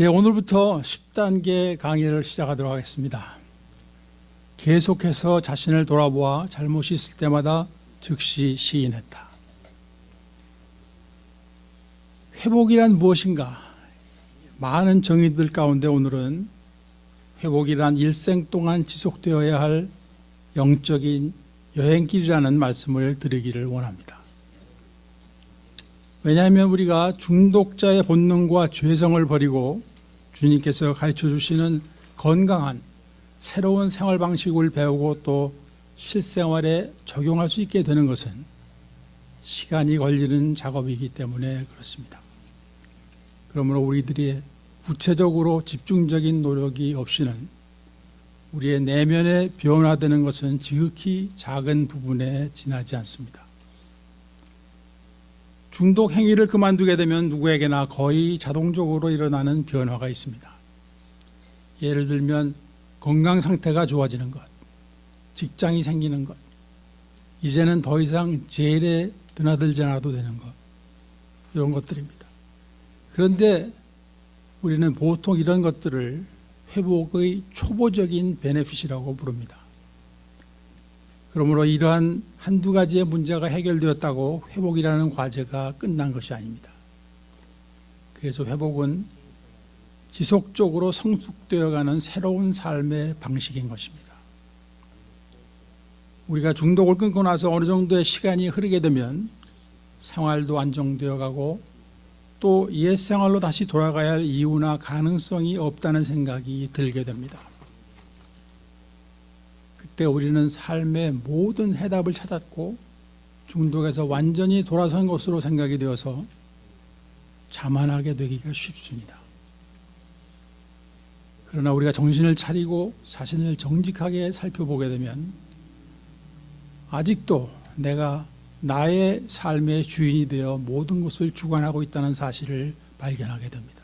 오늘부터 10단계 강의를 시작하도록 하겠습니다. 계속해서 자신을 돌아보아 잘못이 있을 때마다 즉시 시인했다. 회복이란 무엇인가? 많은 정의들 가운데 오늘은 회복이란 일생 동안 지속되어야 할 영적인 여행길이라는 말씀을 드리기를 원합니다. 왜냐하면 우리가 중독자의 본능과 죄성을 버리고 주님께서 가르쳐 주시는 건강한 새로운 생활 방식을 배우고 또 실생활에 적용할 수 있게 되는 것은 시간이 걸리는 작업이기 때문에 그렇습니다. 그러므로 우리들이 구체적으로 집중적인 노력이 없이는 우리의 내면에 변화되는 것은 지극히 작은 부분에 지나지 않습니다. 중독 행위를 그만두게 되면 누구에게나 거의 자동적으로 일어나는 변화가 있습니다. 예를 들면 건강 상태가 좋아지는 것, 직장이 생기는 것, 이제는 더 이상 제일에 드나들지 않아도 되는 것, 이런 것들입니다. 그런데 우리는 보통 이런 것들을 회복의 초보적인 베네핏이라고 부릅니다. 그러므로 이러한 한두 가지의 문제가 해결되었다고 회복이라는 과제가 끝난 것이 아닙니다. 그래서 회복은 지속적으로 성숙되어가는 새로운 삶의 방식인 것입니다. 우리가 중독을 끊고 나서 어느 정도의 시간이 흐르게 되면 생활도 안정되어 가고 또 옛 생활로 다시 돌아가야 할 이유나 가능성이 없다는 생각이 들게 됩니다. 그때 우리는 삶의 모든 해답을 찾았고 중독에서 완전히 돌아선 것으로 생각이 되어서 자만하게 되기가 쉽습니다. 그러나 우리가 정신을 차리고 자신을 정직하게 살펴보게 되면 아직도 내가 나의 삶의 주인이 되어 모든 것을 주관하고 있다는 사실을 발견하게 됩니다.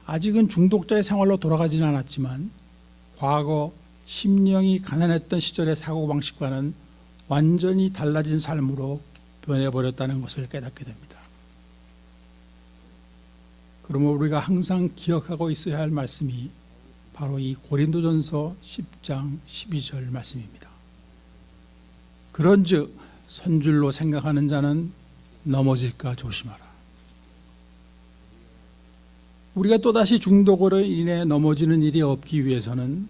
아직은 중독자의 생활로 돌아가지는 않았지만 과거 심령이 가난했던 시절의 사고방식과는 완전히 달라진 삶으로 변해버렸다는 것을 깨닫게 됩니다. 그러므로 우리가 항상 기억하고 있어야 할 말씀이 바로 이 고린도전서 10장 12절 말씀입니다. 그런즉 선줄로 생각하는 자는 넘어질까 조심하라. 우리가 또다시 중독으로 인해 넘어지는 일이 없기 위해서는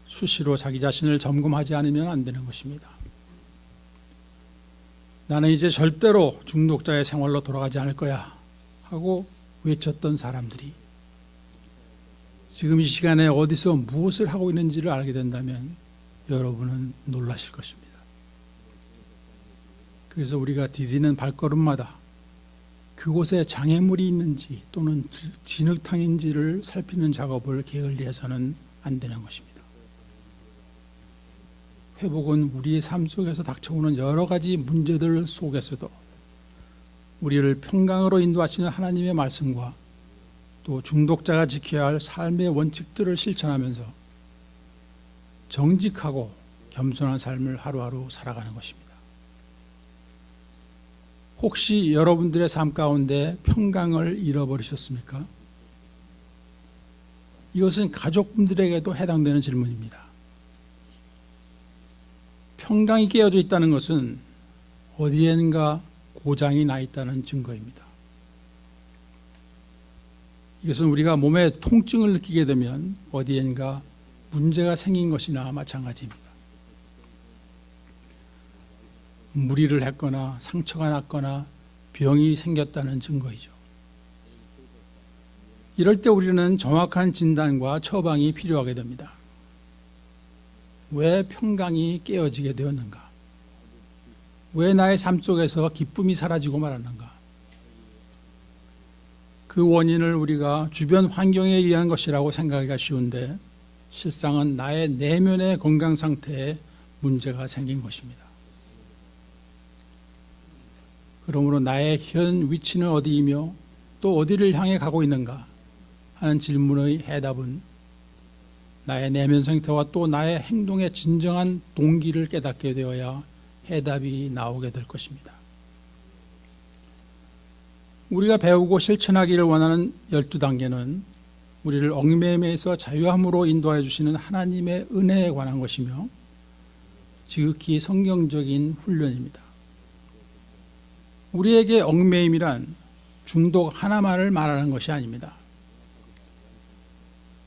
수시로 자기 자신을 점검하지 않으면 안 되는 것입니다. 나는 이제 절대로 중독자의 생활로 돌아가지 않을 거야 하고 외쳤던 사람들이 지금 이 시간에 어디서 무엇을 하고 있는지를 알게 된다면 여러분은 놀라실 것입니다. 그래서 우리가 디디는 발걸음마다 그곳에 장애물이 있는지 또는 진흙탕인지를 살피는 작업을 게을리해서는 안 되는 것입니다. 회복은 우리의 삶 속에서 닥쳐오는 여러 가지 문제들 속에서도 우리를 평강으로 인도하시는 하나님의 말씀과 또 중독자가 지켜야 할 삶의 원칙들을 실천하면서 정직하고 겸손한 삶을 하루하루 살아가는 것입니다. 혹시 여러분들의 삶 가운데 평강을 잃어버리셨습니까? 이것은 가족분들에게도 해당되는 질문입니다. 평강이 깨어져 있다는 것은 어디엔가 고장이 나 있다는 증거입니다. 이것은 우리가 몸에 통증을 느끼게 되면 어디엔가 문제가 생긴 것이나 마찬가지입니다. 무리를 했거나 상처가 났거나 병이 생겼다는 증거이죠. 이럴 때 우리는 정확한 진단과 처방이 필요하게 됩니다. 왜 평강이 깨어지게 되었는가? 왜 나의 삶 속에서 기쁨이 사라지고 말았는가? 그 원인을 우리가 주변 환경에 의한 것이라고 생각하기가 쉬운데 실상은 나의 내면의 건강 상태에 문제가 생긴 것입니다. 그러므로 나의 현 위치는 어디이며 또 어디를 향해 가고 있는가 하는 질문의 해답은 나의 내면 상태와 또 나의 행동의 진정한 동기를 깨닫게 되어야 해답이 나오게 될 것입니다. 우리가 배우고 실천하기를 원하는 12단계는 우리를 얽매임에서 자유함으로 인도하여 주시는 하나님의 은혜에 관한 것이며 지극히 성경적인 훈련입니다. 우리에게 얽매임이란 중독 하나만을 말하는 것이 아닙니다.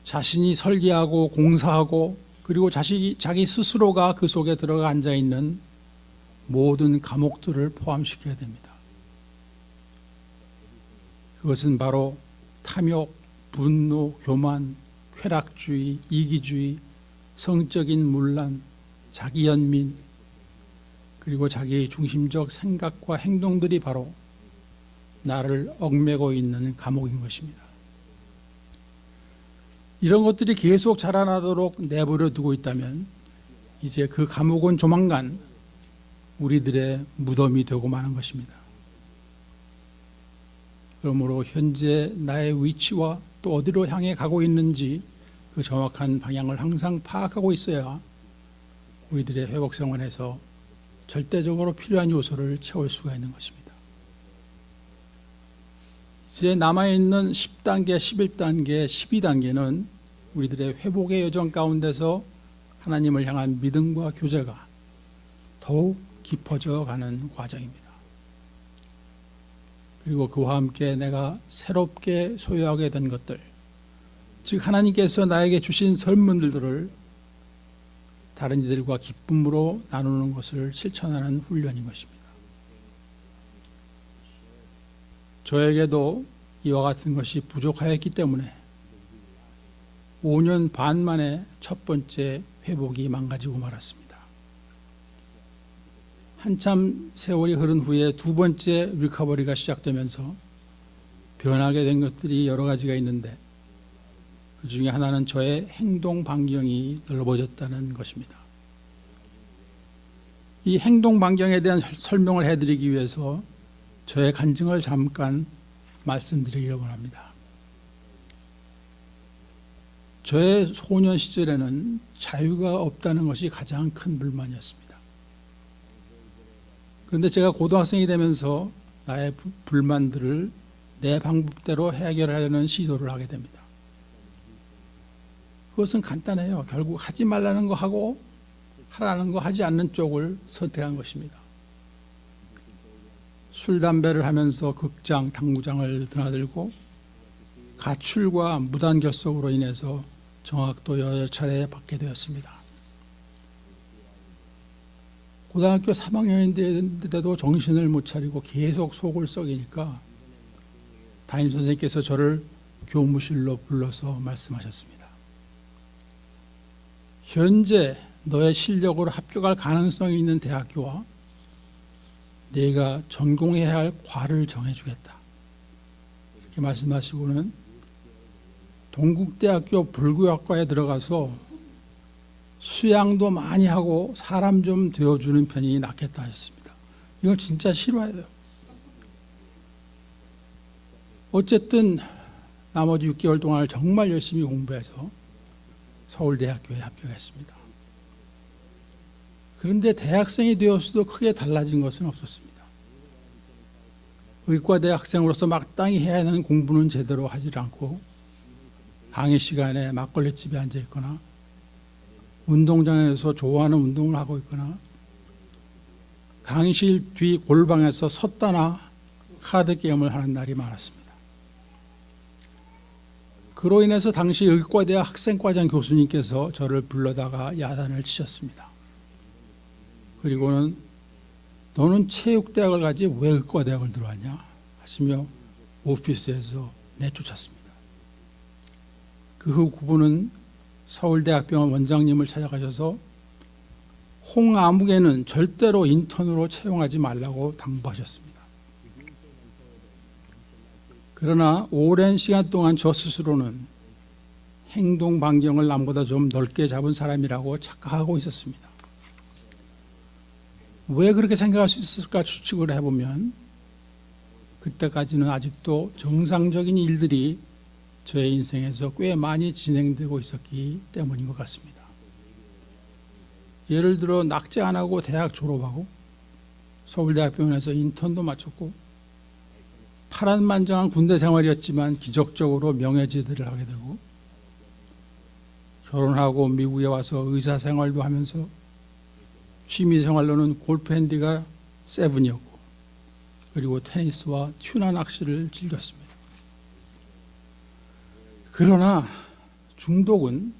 자신이 설계하고 공사하고 그리고 자기 스스로가 그 속에 들어가 앉아 있는 모든 감옥들을 포함시켜야 됩니다. 그것은 바로 탐욕, 분노, 교만, 쾌락주의, 이기주의, 성적인 문란, 자기연민, 그리고 자기 중심적 생각과 행동들이 바로 나를 얽매고 있는 감옥인 것입니다. 이런 것들이 계속 자라나도록 내버려 두고 있다면 이제 그 감옥은 조만간 우리들의 무덤이 되고 마는 것입니다. 그러므로 현재 나의 위치와 또 어디로 향해 가고 있는지 그 정확한 방향을 항상 파악하고 있어야 우리들의 회복 생활에서 절대적으로 필요한 요소를 채울 수가 있는 것입니다. 이제 남아있는 10단계, 11단계, 12단계는 우리들의 회복의 여정 가운데서 하나님을 향한 믿음과 교제가 더욱 깊어져 가는 과정입니다. 그리고 그와 함께 내가 새롭게 소유하게 된 것들, 즉 하나님께서 나에게 주신 선물들을 다른 이들과 기쁨으로 나누는 것을 실천하는 훈련인 것입니다. 저에게도 이와 같은 것이 부족하였기 때문에 5년 반 만에 첫 번째 회복이 망가지고 말았습니다. 한참 세월이 흐른 후에 두 번째 리커버리가 시작되면서 변하게 된 것들이 여러 가지가 있는데 그 중에 하나는 저의 행동 반경이 넓어졌다는 것입니다. 이 행동 반경에 대한 설명을 해드리기 위해서 저의 간증을 잠깐 말씀드리기를 원합니다. 저의 소년 시절에는 자유가 없다는 것이 가장 큰 불만이었습니다. 그런데 제가 고등학생이 되면서 나의 불만들을 내 방법대로 해결하려는 시도를 하게 됩니다. 그것은 간단해요. 결국 하지 말라는 거 하고 하라는 거 하지 않는 쪽을 선택한 것입니다. 술, 담배를 하면서 극장, 당구장을 드나들고 가출과 무단결석으로 인해서 정학도 여러 차례 받게 되었습니다. 고등학교 3학년인데도 정신을 못 차리고 계속 속을 썩이니까 담임선생님께서 저를 교무실로 불러서 말씀하셨습니다. 현재 너의 실력으로 합격할 가능성이 있는 대학교와 네가 전공해야 할 과를 정해주겠다. 이렇게 말씀하시고는 동국대학교 불교학과에 들어가서 수양도 많이 하고 사람 좀 되어주는 편이 낫겠다 하셨습니다. 이건 진짜 싫어해요. 어쨌든 나머지 6개월 동안 정말 열심히 공부해서 서울대학교에 합격했습니다. 그런데 대학생이 되었어도 크게 달라진 것은 없었습니다. 의과대 학생으로서 마땅히 해야 하는 공부는 제대로 하지 않고 강의 시간에 막걸리집에 앉아 있거나 운동장에서 좋아하는 운동을 하고 있거나 강의실 뒤 골방에서 섰다나 카드 게임을 하는 날이 많았습니다. 그로 인해서 당시 의과대학 학생과장 교수님께서 저를 불러다가 야단을 치셨습니다. 그리고는 너는 체육대학을 가지 왜 의과대학을 들어왔냐 하시며 오피스에서 내쫓았습니다. 그 후 그분은 서울대학병원 원장님을 찾아가셔서 홍아무개는 절대로 인턴으로 채용하지 말라고 당부하셨습니다. 그러나 오랜 시간 동안 저 스스로는 행동 반경을 남보다 좀 넓게 잡은 사람이라고 착각하고 있었습니다. 왜 그렇게 생각할 수 있었을까 추측을 해보면 그때까지는 아직도 정상적인 일들이 저의 인생에서 꽤 많이 진행되고 있었기 때문인 것 같습니다. 예를 들어 낙제 안 하고 대학 졸업하고 서울대학병원에서 인턴도 마쳤고 파란만장한 군대 생활이었지만 기적적으로 명예제대를 하게 되고, 결혼하고 미국에 와서 의사 생활도 하면서 취미 생활로는 골프 핸디가 7이었고, 그리고 테니스와 튜나 낚시를 즐겼습니다. 그러나 중독은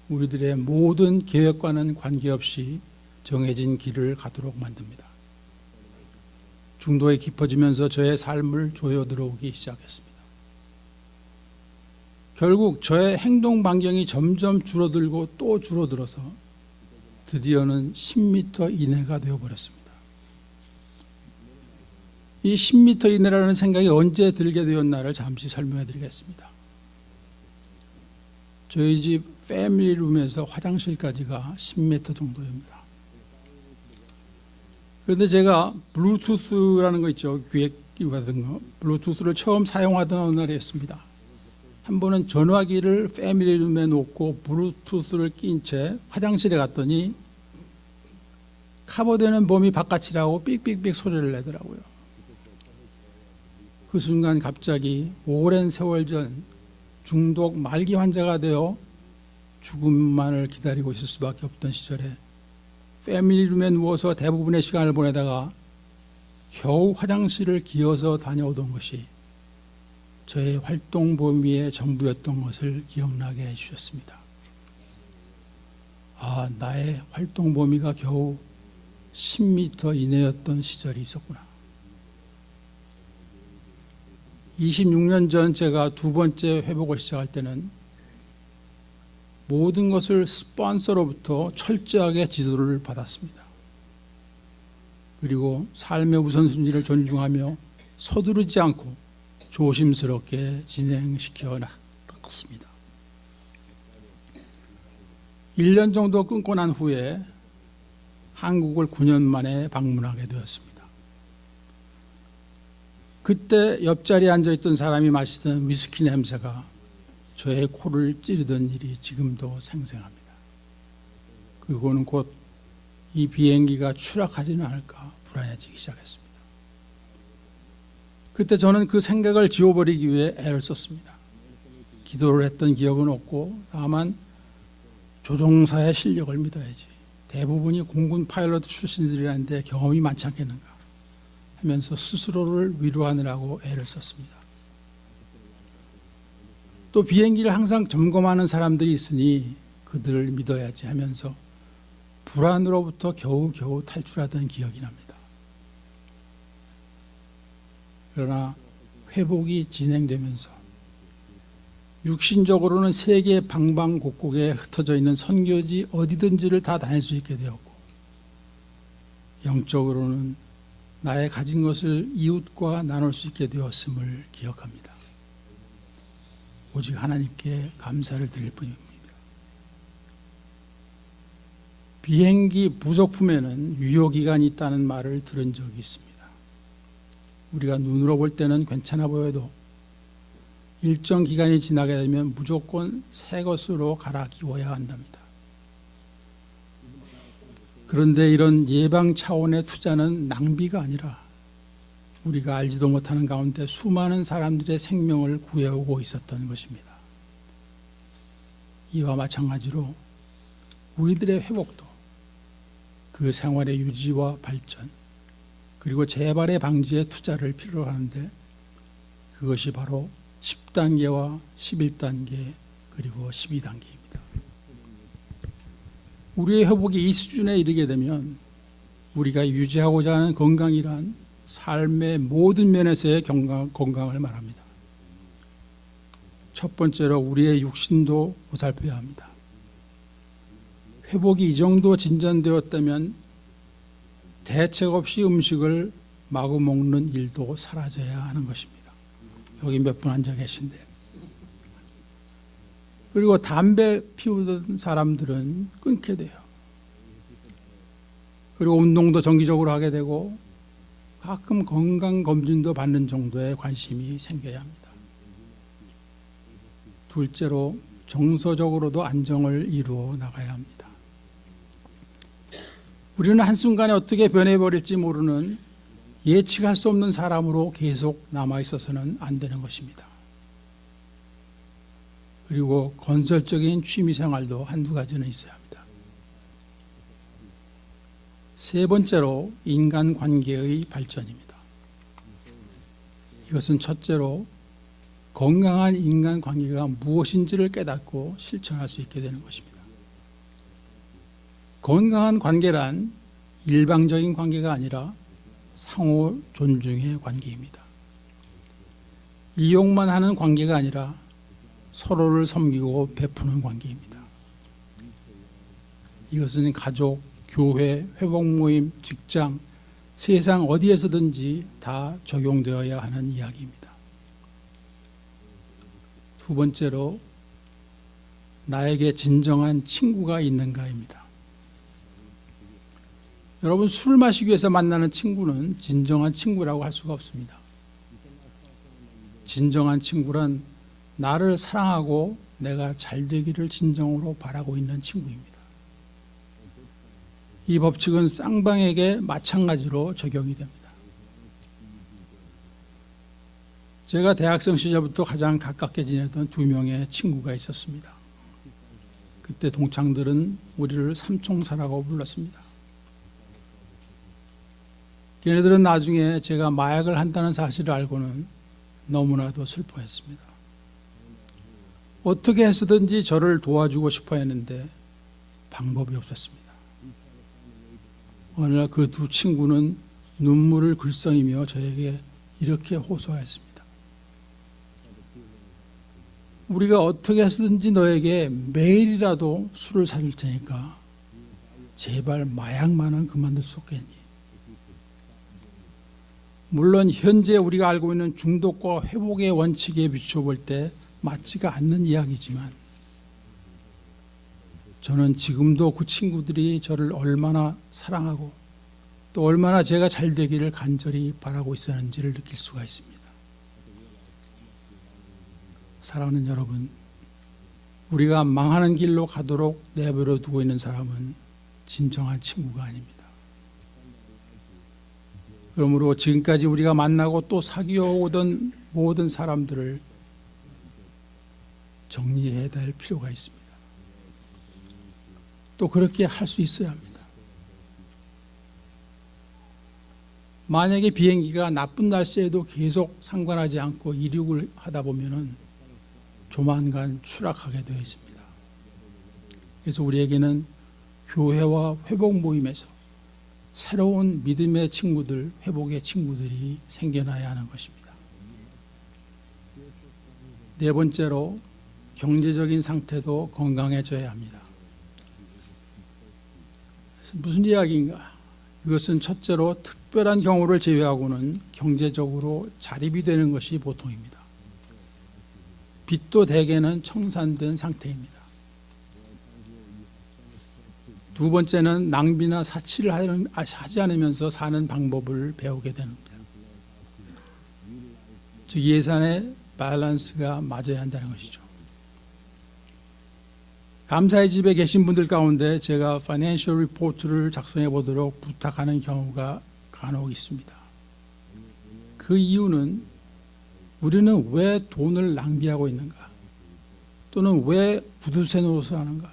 우리들의 모든 계획과는 관계없이 정해진 길을 가도록 만듭니다. 중독이 깊어지면서 저의 삶을 조여 들어오기 시작했습니다. 결국 저의 행동 반경이 점점 줄어들고 또 줄어들어서 드디어는 10m 이내가 되어버렸습니다. 이 10m 이내라는 생각이 언제 들게 되었나를 잠시 설명해 드리겠습니다. 저희 집 패밀리룸에서 화장실까지가 10m 정도입니다. 그런데 제가 블루투스라는 거 있죠. 귀에끼고 같은 거. 블루투스를 처음 사용하던 어느 날이었습니다. 한 번은 전화기를 패밀리룸에 놓고 블루투스를 낀 채 화장실에 갔더니 커버되는 범위 바깥이라고 삑삑삑 소리를 내더라고요. 그 순간 갑자기 오랜 세월 전 중독 말기 환자가 되어 죽음만을 기다리고 있을 수밖에 없던 시절에 패밀리룸에 누워서 대부분의 시간을 보내다가 겨우 화장실을 기어서 다녀오던 것이 저의 활동 범위의 전부였던 것을 기억나게 해주셨습니다. 아, 나의 활동 범위가 겨우 10m 이내였던 시절이 있었구나. 26년 전 제가 두 번째 회복을 시작할 때는 모든 것을 스폰서로부터 철저하게 지도를 받았습니다. 그리고 삶의 우선순위를 존중하며 서두르지 않고 조심스럽게 진행시켜 나갔습니다. 1년 정도 끊고 난 후에 한국을 9년 만에 방문하게 되었습니다. 그때 옆자리에 앉아있던 사람이 마시던 위스키 냄새가 저의 코를 찌르던 일이 지금도 생생합니다. 그거는 곧 이 비행기가 추락하지는 않을까 불안해지기 시작했습니다. 그때 저는 그 생각을 지워버리기 위해 애를 썼습니다. 기도를 했던 기억은 없고 다만 조종사의 실력을 믿어야지. 대부분이 공군 파일럿 출신들이라는데 경험이 많지 않겠는가 하면서 스스로를 위로하느라고 애를 썼습니다. 또 비행기를 항상 점검하는 사람들이 있으니 그들을 믿어야지 하면서 불안으로부터 겨우겨우 탈출하던 기억이 납니다. 그러나 회복이 진행되면서 육신적으로는 세계 방방곡곡에 흩어져 있는 선교지 어디든지를 다 다닐 수 있게 되었고, 영적으로는 나의 가진 것을 이웃과 나눌 수 있게 되었음을 기억합니다. 오직 하나님께 감사를 드릴 뿐입니다. 비행기 부속품에는 유효기간이 있다는 말을 들은 적이 있습니다. 우리가 눈으로 볼 때는 괜찮아 보여도 일정 기간이 지나게 되면 무조건 새 것으로 갈아 끼워야 한답니다. 그런데 이런 예방 차원의 투자는 낭비가 아니라 우리가 알지도 못하는 가운데 수많은 사람들의 생명을 구해오고 있었던 것입니다. 이와 마찬가지로 우리들의 회복도 그 생활의 유지와 발전 그리고 재발의 방지에 투자를 필요로 하는데, 그것이 바로 10단계와 11단계 그리고 12단계입니다. 우리의 회복이 이 수준에 이르게 되면 우리가 유지하고자 하는 건강이란 삶의 모든 면에서의 건강을 말합니다. 첫 번째로 우리의 육신도 보살펴야 합니다. 회복이 이 정도 진전되었다면 대책 없이 음식을 마구 먹는 일도 사라져야 하는 것입니다. 여기 몇 분 앉아 계신데. 그리고 담배 피우던 사람들은 끊게 돼요. 그리고 운동도 정기적으로 하게 되고 가끔 건강검진도 받는 정도의 관심이 생겨야 합니다. 둘째로 정서적으로도 안정을 이루어 나가야 합니다. 우리는 한순간에 어떻게 변해버릴지 모르는 예측할 수 없는 사람으로 계속 남아 있어서는 안 되는 것입니다. 그리고 건설적인 취미 생활도 한두 가지는 있어야 합니다. 세 번째로 인간관계의 발전입니다. 이것은 첫째로 건강한 인간관계가 무엇인지를 깨닫고 실천할 수 있게 되는 것입니다. 건강한 관계란 일방적인 관계가 아니라 상호 존중의 관계입니다. 이용만 하는 관계가 아니라 서로를 섬기고 베푸는 관계입니다. 이것은 가족, 교회, 회복 모임, 직장, 세상 어디에서든지 다 적용되어야 하는 이야기입니다. 두 번째로 나에게 진정한 친구가 있는가입니다. 여러분, 술을 마시기 위해서 만나는 친구는 진정한 친구라고 할 수가 없습니다. 진정한 친구란 나를 사랑하고 내가 잘 되기를 진정으로 바라고 있는 친구입니다. 이 법칙은 쌍방에게 마찬가지로 적용이 됩니다. 제가 대학생 시절부터 가장 가깝게 지내던 두 명의 친구가 있었습니다. 그때 동창들은 우리를 삼총사라고 불렀습니다. 걔네들은 나중에 제가 마약을 한다는 사실을 알고는 너무나도 슬퍼했습니다. 어떻게 해서든지 저를 도와주고 싶어 했는데 방법이 없었습니다. 어느 날 그 두 친구는 눈물을 글썽이며 저에게 이렇게 호소했습니다. 우리가 어떻게 해서든지 너에게 매일이라도 술을 사줄 테니까 제발 마약만은 그만둘 수 없겠니? 물론 현재 우리가 알고 있는 중독과 회복의 원칙에 비춰볼 때 맞지가 않는 이야기지만 저는 지금도 그 친구들이 저를 얼마나 사랑하고 또 얼마나 제가 잘 되기를 간절히 바라고 있었는지를 느낄 수가 있습니다. 사랑하는 여러분, 우리가 망하는 길로 가도록 내버려 두고 있는 사람은 진정한 친구가 아닙니다. 그러므로 지금까지 우리가 만나고 또 사귀어오던 모든 사람들을 정리해야 될 필요가 있습니다. 또 그렇게 할 수 있어야 합니다. 만약에 비행기가 나쁜 날씨에도 계속 상관하지 않고 이륙을 하다 보면은 조만간 추락하게 되어 있습니다. 그래서 우리에게는 교회와 회복 모임에서 새로운 믿음의 친구들, 회복의 친구들이 생겨나야 하는 것입니다. 네 번째로 경제적인 상태도 건강해져야 합니다. 무슨 이야기인가? 이것은 첫째로 특별한 경우를 제외하고는 경제적으로 자립이 되는 것이 보통입니다. 빚도 대개는 청산된 상태입니다. 두 번째는 낭비나 사치를 하지 않으면서 사는 방법을 배우게 됩니다. 즉 예산의 밸런스가 맞아야 한다는 것이죠. 감사의 집에 계신 분들 가운데 제가 파이낸셜 리포트를 작성해 보도록 부탁하는 경우가 간혹 있습니다. 그 이유는 우리는 왜 돈을 낭비하고 있는가? 또는 왜 부두세 노릇을 하는가?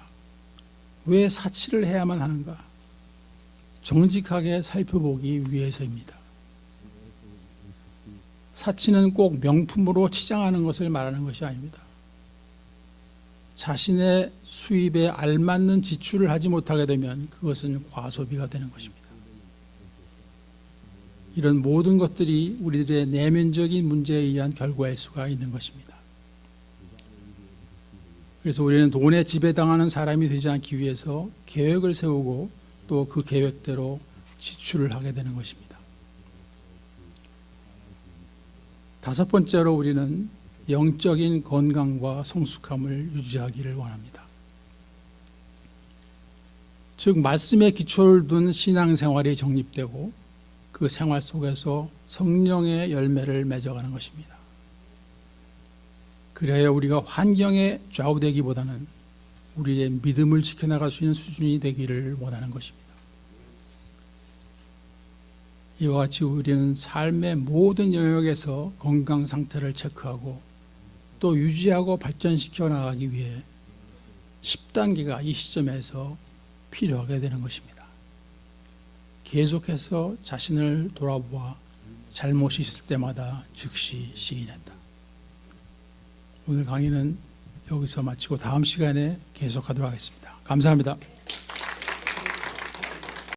왜 사치를 해야만 하는가? 정직하게 살펴보기 위해서입니다. 사치는 꼭 명품으로 치장하는 것을 말하는 것이 아닙니다. 자신의 수입에 알맞는 지출을 하지 못하게 되면 그것은 과소비가 되는 것입니다. 이런 모든 것들이 우리들의 내면적인 문제에 의한 결과일 수가 있는 것입니다. 그래서 우리는 돈에 지배당하는 사람이 되지 않기 위해서 계획을 세우고 또 그 계획대로 지출을 하게 되는 것입니다. 다섯 번째로 우리는 영적인 건강과 성숙함을 유지하기를 원합니다. 즉 말씀에 기초를 둔 신앙생활이 정립되고 그 생활 속에서 성령의 열매를 맺어가는 것입니다. 그래야 우리가 환경에 좌우되기보다는 우리의 믿음을 지켜나갈 수 있는 수준이 되기를 원하는 것입니다. 이와 같이 우리는 삶의 모든 영역에서 건강 상태를 체크하고 또 유지하고 발전시켜 나가기 위해 10단계가 이 시점에서 필요하게 되는 것입니다. 계속해서 자신을 돌아보아 잘못이 있을 때마다 즉시 시인한다. 오늘 강의는 여기서 마치고 다음 시간에 계속하도록 하겠습니다. 감사합니다.